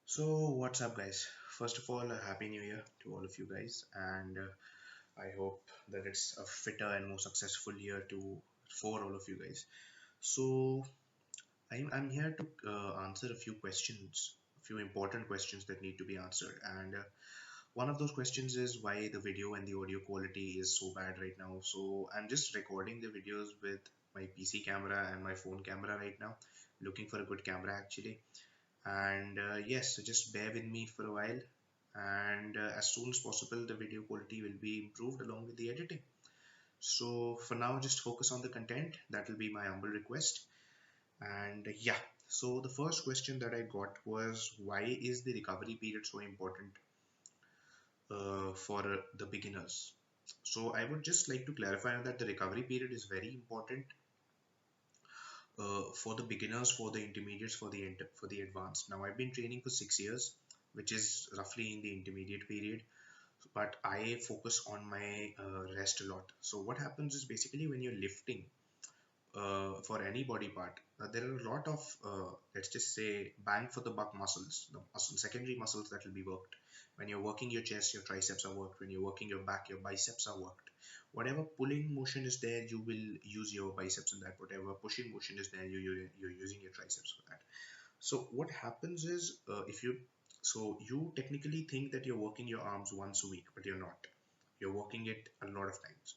So, what's up, guys? First of all, a happy new year to all of you guys, and I hope that it's a fitter and more successful year to for all of you guys. So, I'm here to answer a few questions, a few important questions that need to be answered, and one of those questions is why the video and the audio quality is so bad right now. So, I'm just recording the videos with my PC camera and my phone camera right now, looking for a good camera actually. And yes, so just bear with me for a while, and as soon as possible the video quality will be improved along with the editing. So for now, just focus on the content. That will be my humble request. And yeah, so the first question that I got was, why is the recovery period so important for the beginners? So I would just like to clarify on that the recovery period is very important for the beginners, for the intermediates, for the advanced. Now I've been training for 6 years, which is roughly in the intermediate period, but I focus on my rest a lot. So what happens is basically when you're lifting for any body part, there are a lot of let's just say bang for the buck muscles, the secondary muscles that will be worked. When you're working your chest, your triceps are worked. When you're working your back, your biceps are worked. Whatever pulling motion is there, you will use your biceps in that. Whatever pushing motion is there, you're using your triceps for that. So what happens is, if you so you technically think that you're working your arms once a week, but you're not. You're working it a lot of times.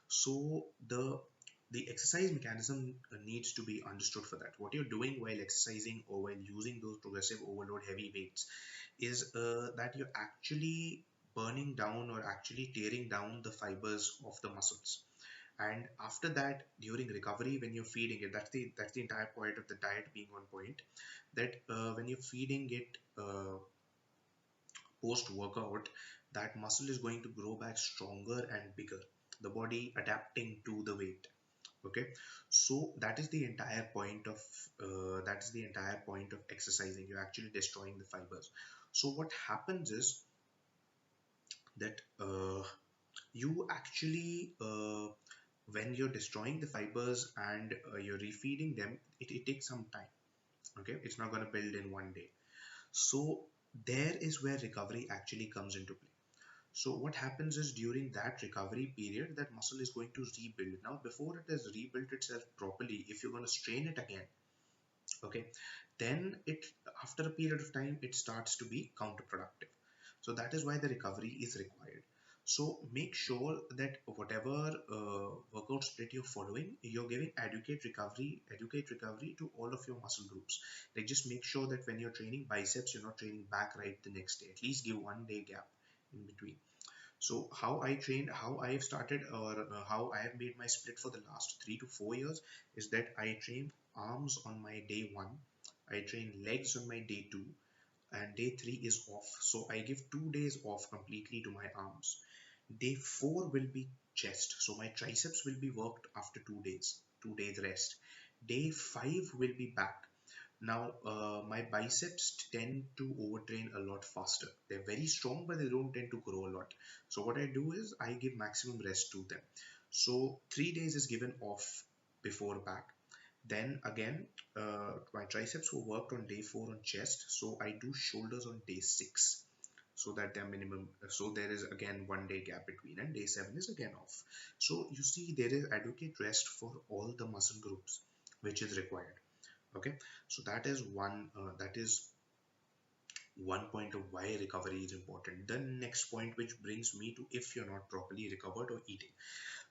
So the exercise mechanism needs to be understood for that. What you're doing while exercising or while using those progressive overload heavy weights is that you're actually burning down or actually tearing down the fibers of the muscles. And after that, during recovery, when you're feeding it, that's the entire point of the diet being on point. That when you're feeding it post workout, that muscle is going to grow back stronger and bigger, the body adapting to the weight. Okay, so that is the entire point of exercising. You're actually destroying the fibers. So what happens is that you actually when you're destroying the fibers and you're refeeding them, it takes some time. Okay, it's not going to build in one day. So there is where recovery actually comes into play. So what happens is, during that recovery period, that muscle is going to rebuild. Now before it has rebuilt itself properly, if you're going to strain it again, okay, then it, after a period of time, it starts to be counterproductive. So that is why the recovery is required. So make sure that whatever workout split you're following, you're giving adequate recovery to all of your muscle groups. Like, just make sure that when you're training biceps, you're not training back right the next day. At least give one day gap in between. So how I trained, how I have started, or how I have made my split for the last 3 to 4 years is that I train arms on my day one, I train legs on my day two, and day three is off. So I give 2 days off completely to my arms. Day four will be chest. So my triceps will be worked after 2 days, 2 days rest. Day five will be back. Now, my biceps tend to overtrain a lot faster. They're very strong, but they don't tend to grow a lot. So what I do is I give maximum rest to them. So 3 days is given off before back. Then again, my triceps were worked on day four on chest. So I do shoulders on day six. So that they're minimum. So there is again 1 day gap between, and day seven is again off. So you see, there is adequate rest for all the muscle groups which is required. Okay, so that is one point of why recovery is important. The next point, which brings me to, if you're not properly recovered or eating,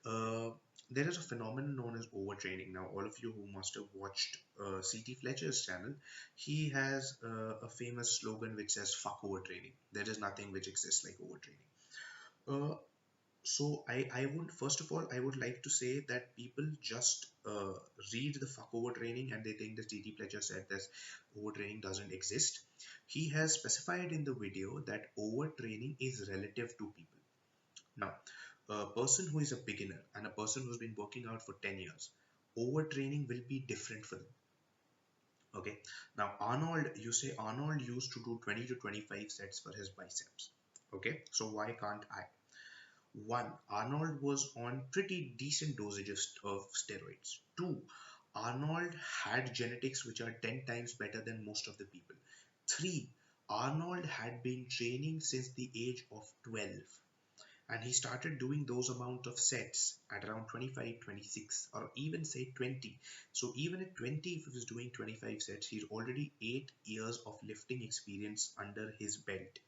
uh, there is a phenomenon known as overtraining. Now all of you who must have watched CT Fletcher's channel, he has a famous slogan which says fuck overtraining. There is nothing which exists like overtraining. So I would, first of all, I would like to say that people just read the fuck overtraining and they think that TT Pledger said that overtraining doesn't exist. He has specified in the video that overtraining is relative to people. Now, a person who is a beginner and a person who's been working out for 10 years, overtraining will be different for them. Okay. Now, you say Arnold used to do 20 to 25 sets for his biceps. Okay. So why can't I? One, Arnold was on pretty decent dosages of steroids. Two, Arnold had genetics which are 10 times better than most of the people. Three, Arnold had been training since the age of 12, and he started doing those amount of sets at around 25, 26, or even say 20. So even at 20, if he was doing 25 sets, he's already 8 years of lifting experience under his belt.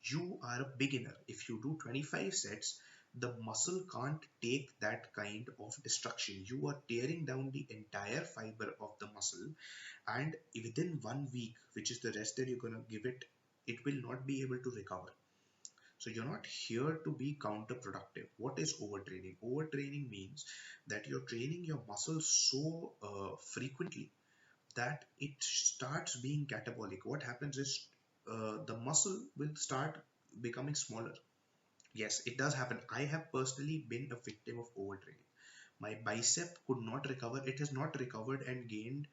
You are a beginner. If you do 25 sets, the muscle can't take that kind of destruction. You are tearing down the entire fiber of the muscle, and within 1 week, which is the rest that you're going to give it, it will not be able to recover. So you're not here to be counterproductive. What is overtraining? Overtraining means that you're training your muscles so frequently that it starts being catabolic. What happens is the muscle will start becoming smaller. Yes, it does happen. I have personally been a victim of overtraining. My bicep could not recover. It has not recovered and gained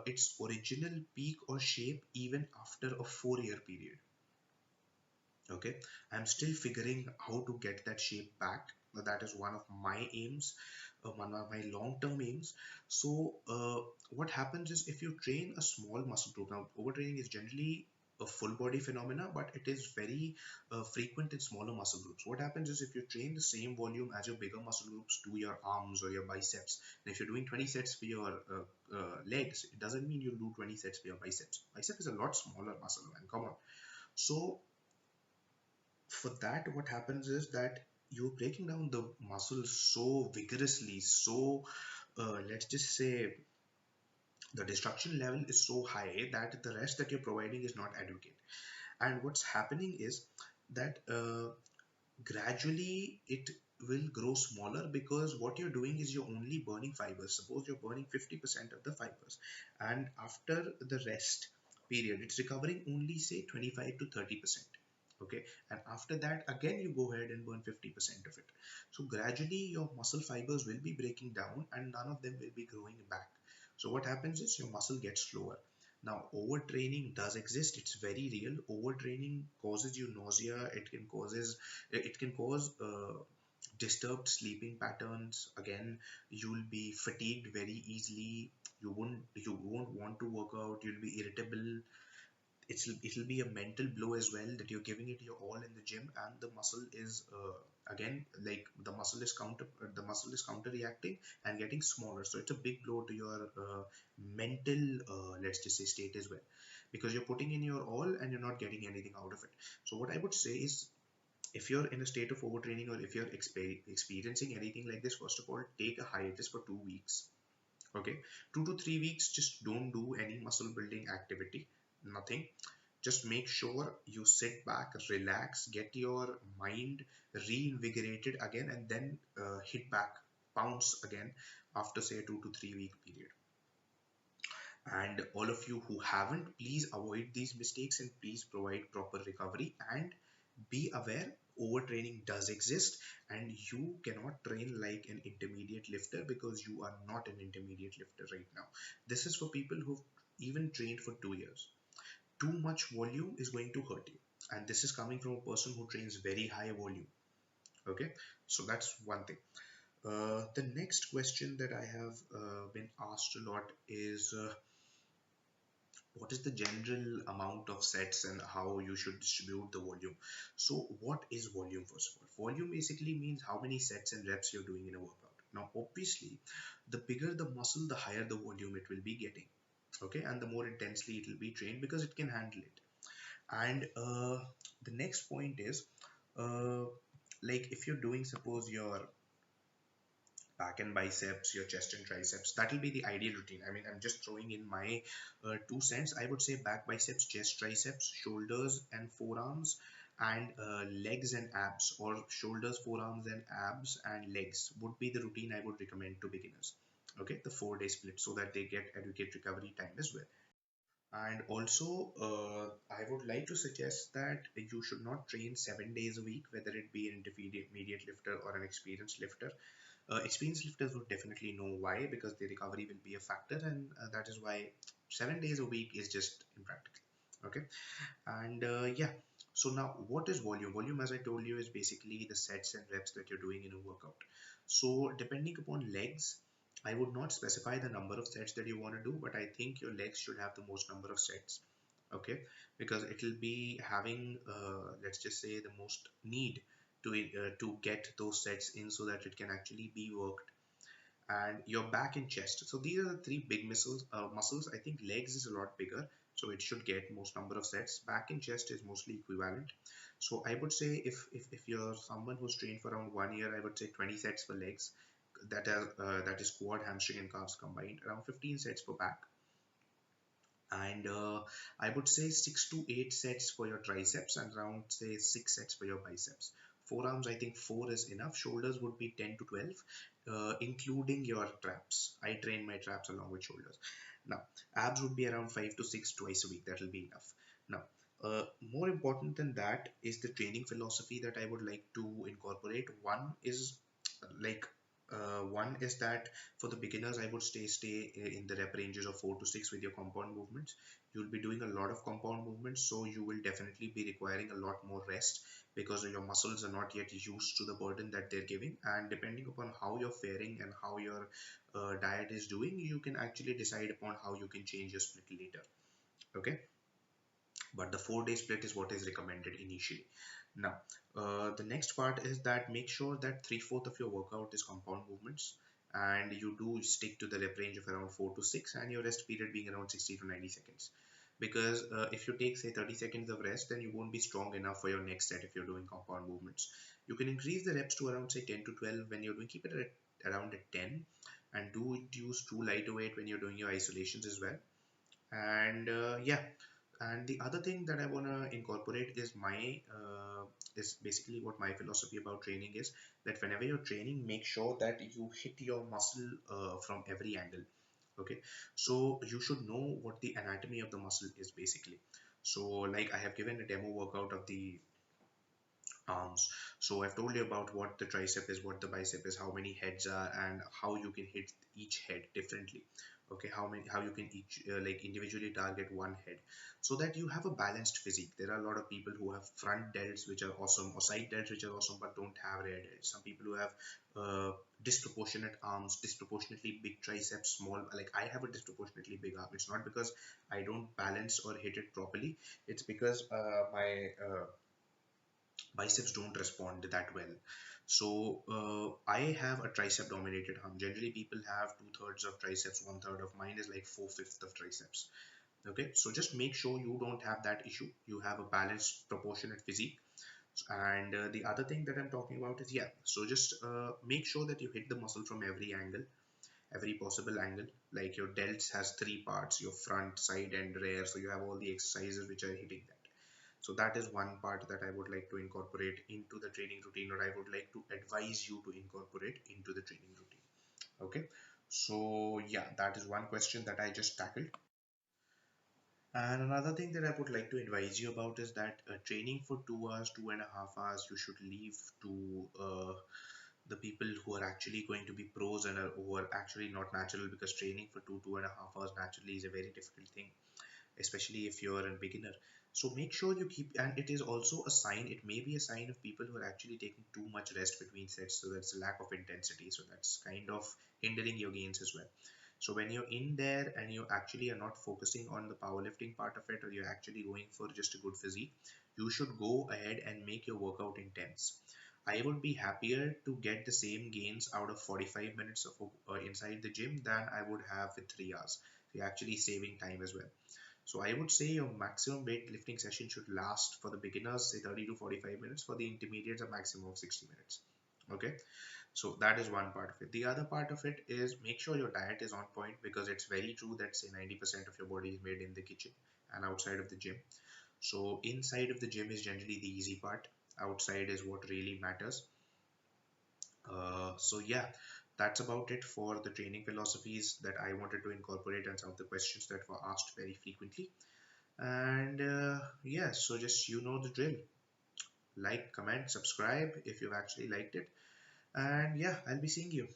its original peak or shape even after a 4 year period. Okay, I'm still figuring how to get that shape back. That is one of my aims, one of my long-term aims. So what happens is, if you train a small muscle group, now overtraining is generally a full body phenomena, but it is very frequent in smaller muscle groups. What happens is, if you train the same volume as your bigger muscle groups to your arms or your biceps, and if you're doing 20 sets for your legs, it doesn't mean you'll do 20 sets for your biceps. Bicep is a lot smaller muscle, man, come on. So for that, what happens is that you're breaking down the muscle so vigorously, so let's just say the destruction level is so high that the rest that you're providing is not adequate. And what's happening is that gradually it will grow smaller, because what you're doing is you're only burning fibers. Suppose you're burning 50% of the fibers, and after the rest period, it's recovering only say 25 to 30%. Okay, and after that again you go ahead and burn 50% of it. So gradually your muscle fibers will be breaking down and none of them will be growing back. So what happens is your muscle gets slower. Now, overtraining does exist. It's very real. Overtraining causes you nausea. It can cause disturbed sleeping patterns. Again, you'll be fatigued very easily. You won't want to work out. You'll be irritable. It'll be a mental blow as well, that you're giving it your all in the gym, and the muscle is again, like the muscle is counter reacting and getting smaller. So it's a big blow to your mental let's just say state as well, because you're putting in your all and you're not getting anything out of it. So what I would say is, if you're in a state of overtraining, or if you're experiencing anything like this, first of all, take a hiatus for 2 weeks. Okay, 2 to 3 weeks, just don't do any muscle building activity, nothing. Just make sure you sit back, relax, get your mind reinvigorated again, and then hit back, pounce again after say a 2 to 3 week period. And all of you who haven't, please avoid these mistakes and please provide proper recovery, and be aware overtraining does exist, and you cannot train like an intermediate lifter, because you are not an intermediate lifter right now. This is for people who've even trained for 2 years. Too much volume is going to hurt you, and this is coming from a person who trains very high volume. Okay, so that's one thing. The next question that I have been asked a lot is, what is the general amount of sets and how you should distribute the volume? So what is volume? First of all, volume basically means how many sets and reps you're doing in a workout. Now obviously, the bigger the muscle, the higher the volume it will be getting. Okay, and the more intensely it will be trained, because it can handle it. And the next point is, uh, like if you're doing, suppose your back and biceps, your chest and triceps, that will be the ideal routine. I mean, I'm just throwing in my 2 cents. I would say back, biceps, chest, triceps, shoulders and forearms, and legs and abs, or shoulders, forearms and abs and legs would be the routine I would recommend to beginners. Okay, the 4 day split, so that they get adequate recovery time as well. And also, I would like to suggest that you should not train 7 days a week, whether it be an intermediate lifter or an experienced lifter. Experienced lifters would definitely know why, because the recovery will be a factor, and that is why 7 days a week is just impractical. Okay, and yeah. So now, what is volume? Volume, as I told you, is basically the sets and reps that you're doing in a workout. So depending upon legs, I would not specify the number of sets that you want to do, but I think your legs should have the most number of sets. okay, because it will be having let's just say the most need to get those sets in so that it can actually be worked. And your back and chest, so these are the three big muscles. I think legs is a lot bigger, so it should get most number of sets. Back and chest is mostly equivalent. So I would say if you're someone who's trained for around 1 year, I would say 20 sets for legs, that is quad, hamstring and calves combined. Around 15 sets for back, and I would say 6 to 8 sets for your triceps, and around say 6 sets for your biceps. Forearms, I think 4 is enough. Shoulders would be 10 to 12, including your traps. I train my traps along with shoulders. Now, abs would be around 5 to 6 twice a week. That will be enough. Now, more important than that is the training philosophy that I would like to incorporate. One is that for the beginners, I would stay in the rep ranges of 4 to 6 with your compound movements. You'll be doing a lot of compound movements, so you will definitely be requiring a lot more rest because your muscles are not yet used to the burden that they're giving. And depending upon how you're faring and how your diet is doing, you can actually decide upon how you can change your split later. Okay, but the 4 day split is what is recommended initially. Now, the next part is that make sure that 3/4 of your workout is compound movements, and you do stick to the rep range of around 4 to 6, and your rest period being around 60 to 90 seconds. Because if you take say 30 seconds of rest, then you won't be strong enough for your next set if you're doing compound movements. You can increase the reps to around say 10 to 12 when you're doing, keep it at around at 10, and do use too lightweight when you're doing your isolations as well. And yeah, and the other thing that I want to incorporate is my is basically what my philosophy about training is, that whenever you're training, make sure that you hit your muscle from every angle. Okay, so you should know what the anatomy of the muscle is basically. So like I have given a demo workout of the arms. So I've told you about what the tricep is, what the bicep is, how many heads are, and how you can hit each head differently. Okay, how you can each like individually target one head, so that you have a balanced physique. There are a lot of people who have front delts which are awesome, or side delts which are awesome, but don't have rear delts. Some people who have disproportionate arms, disproportionately big triceps, small. Like I have a disproportionately big arm. It's not because I don't balance or hit it properly. It's because my biceps don't respond that well. So I have a tricep dominated arm. Generally, people have 2/3 of triceps, 1/3 of mine is like 4/5 of triceps. Okay, so just make sure you don't have that issue. You have a balanced, proportionate physique. And the other thing that I'm talking about is, yeah, so just make sure that you hit the muscle from every angle, every possible angle. Like your delts has three parts: your front, side, and rear. So you have all the exercises which are hitting that. So that is one part that I would like to incorporate into the training routine, or I would like to advise you to incorporate into the training routine. Okay, so yeah, that is one question that I just tackled. And another thing that I would like to advise you about is that training for 2 hours, 2.5 hours, you should leave to the people who are actually going to be pros and are, who are actually not natural, because training for 2.5 hours naturally is a very difficult thing, especially if you're a beginner. So make sure you keep, and it is also a sign, it may be a sign of people who are actually taking too much rest between sets, so that's a lack of intensity, so that's kind of hindering your gains as well. So when you're in there and you actually are not focusing on the powerlifting part of it, or you're actually going for just a good physique, you should go ahead and make your workout intense. I would be happier to get the same gains out of 45 minutes of inside the gym than I would have with 3 hours. So you're actually saving time as well. So I would say your maximum weightlifting session should last for the beginners, say 30 to 45 minutes. For the intermediates, a maximum of 60 minutes. Okay. So that is one part of it. The other part of it is make sure your diet is on point, because it's very true that say 90% of your body is made in the kitchen and outside of the gym. So inside of the gym is generally the easy part. Outside is what really matters. So yeah, that's about it for the training philosophies that I wanted to incorporate and some of the questions that were asked very frequently. And yeah, so just you know the drill. Like, comment, subscribe if you've actually liked it. And yeah, I'll be seeing you.